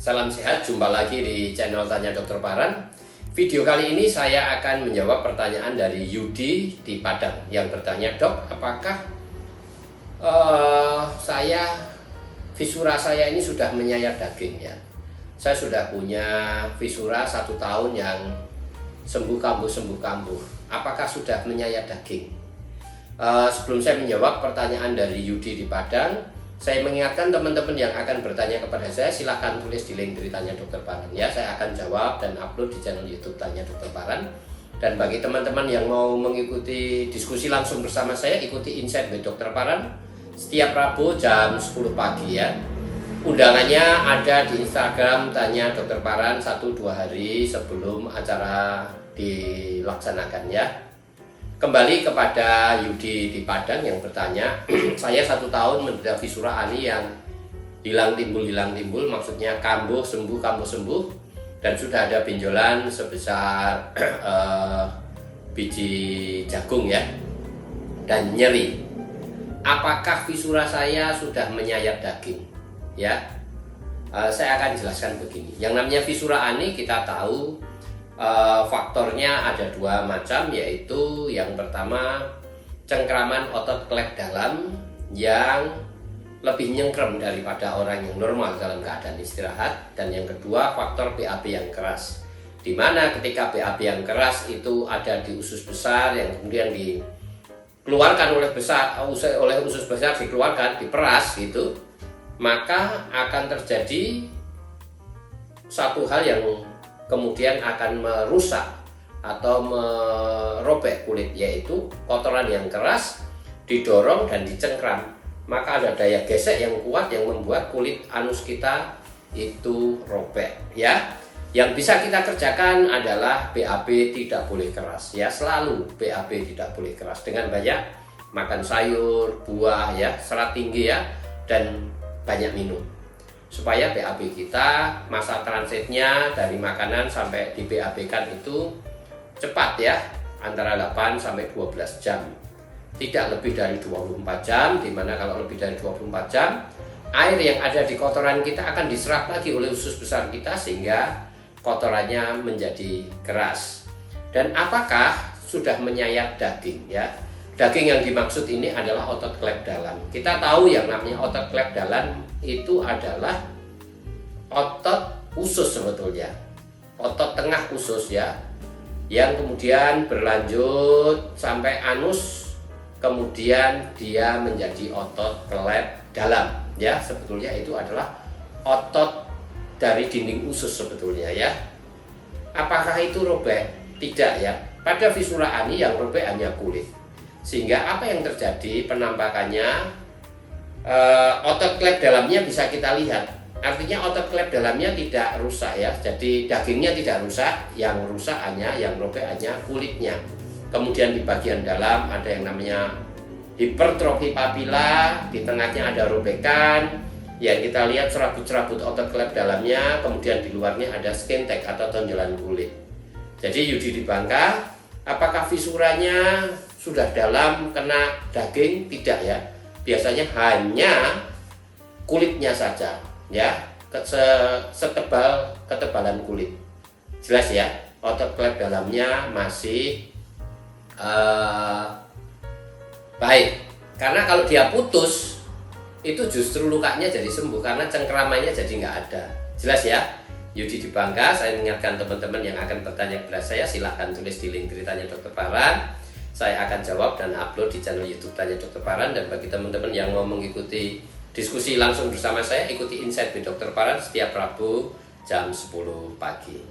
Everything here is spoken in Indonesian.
Salam sehat, jumpa lagi di channel Tanya Dokter Paran. Video kali ini saya akan menjawab pertanyaan dari Yudi di Padang yang bertanya, "Dok, apakah visura saya ini sudah menyayat daging ya? Saya sudah punya visura 1 tahun yang sembuh kambuh. Apakah sudah menyayat daging?" Sebelum saya menjawab pertanyaan dari Yudi di Padang, saya mengingatkan teman-teman yang akan bertanya kepada saya, silahkan tulis di link dari Tanya Dokter Paran ya. Saya akan jawab dan upload di channel YouTube Tanya Dokter Paran. Dan bagi teman-teman yang mau mengikuti diskusi langsung bersama saya, ikuti Insight with Dokter Paran setiap Rabu jam 10 pagi ya. Undangannya ada di Instagram Tanya Dokter Paran 1-2 hari sebelum acara dilaksanakan ya. Kembali kepada Yudi di Padang yang bertanya, saya 1 tahun menderita visura ani yang hilang timbul, maksudnya kambuh sembuh, dan sudah ada benjolan sebesar biji jagung ya, dan nyeri. Apakah visura saya sudah menyayat daging? Ya, saya akan jelaskan begini. Yang namanya visura ani kita tahu faktornya ada 2 macam, yaitu yang pertama cengkraman otot klep dalam yang lebih nyengkrem daripada orang yang normal dalam keadaan istirahat, dan yang kedua faktor BAB yang keras, dimana ketika BAB yang keras itu ada di usus besar yang kemudian dikeluarkan oleh usus besar, dikeluarkan, diperas gitu, maka akan terjadi satu hal yang kemudian akan merusak atau merobek kulit, yaitu kotoran yang keras didorong dan dicengkram, maka ada daya gesek yang kuat yang membuat kulit anus kita itu robek ya. Yang bisa kita kerjakan adalah BAB tidak boleh keras ya, selalu BAB tidak boleh keras, dengan banyak makan sayur, buah ya, serat tinggi ya, dan banyak minum, supaya BAB kita masa transitnya dari makanan sampai di BAB kan itu cepat ya, antara 8 sampai 12 jam, tidak lebih dari 24 jam, dimana kalau lebih dari 24 jam air yang ada di kotoran kita akan diserap lagi oleh usus besar kita sehingga kotorannya menjadi keras. Dan apakah sudah menyayat daging ya? Daging yang dimaksud ini adalah otot klep dalam. Kita tahu yang namanya otot klep dalam itu adalah otot usus sebetulnya, otot tengah usus ya, yang kemudian berlanjut sampai anus, kemudian dia menjadi otot klep dalam ya. Sebetulnya itu adalah otot dari dinding usus sebetulnya ya. Apakah itu robek? Tidak ya. Pada visura ani yang robek hanya kulit, sehingga apa yang terjadi penampakannya, otot klep dalamnya bisa kita lihat. Artinya otot klep dalamnya tidak rusak ya, jadi dagingnya tidak rusak, yang rusak hanya, yang robek hanya kulitnya. Kemudian di bagian dalam ada yang namanya hipertrofi papila, di tengahnya ada robekan, yang kita lihat serabut-serabut otot klep dalamnya, kemudian di luarnya ada skin tag atau tonjolan kulit. Jadi Yudi di Bangka, apakah visuranya sudah dalam kena daging? Tidak ya, biasanya hanya kulitnya saja ya, setebal ketebalan kulit. Jelas ya, otot klep dalamnya masih baik, karena kalau dia putus itu justru lukanya jadi sembuh karena cengkramannya jadi nggak ada. Jelas ya. Yudi di Bangka, saya mengingatkan teman-teman yang akan bertanya kepada saya, silahkan tulis di link dari Tanya Dokter Paran. Saya akan jawab dan upload di channel YouTube Tanya Dokter Paran. Dan bagi teman-teman yang mau mengikuti diskusi langsung bersama saya, ikuti Insight with Dokter Paran setiap Rabu jam 10 pagi.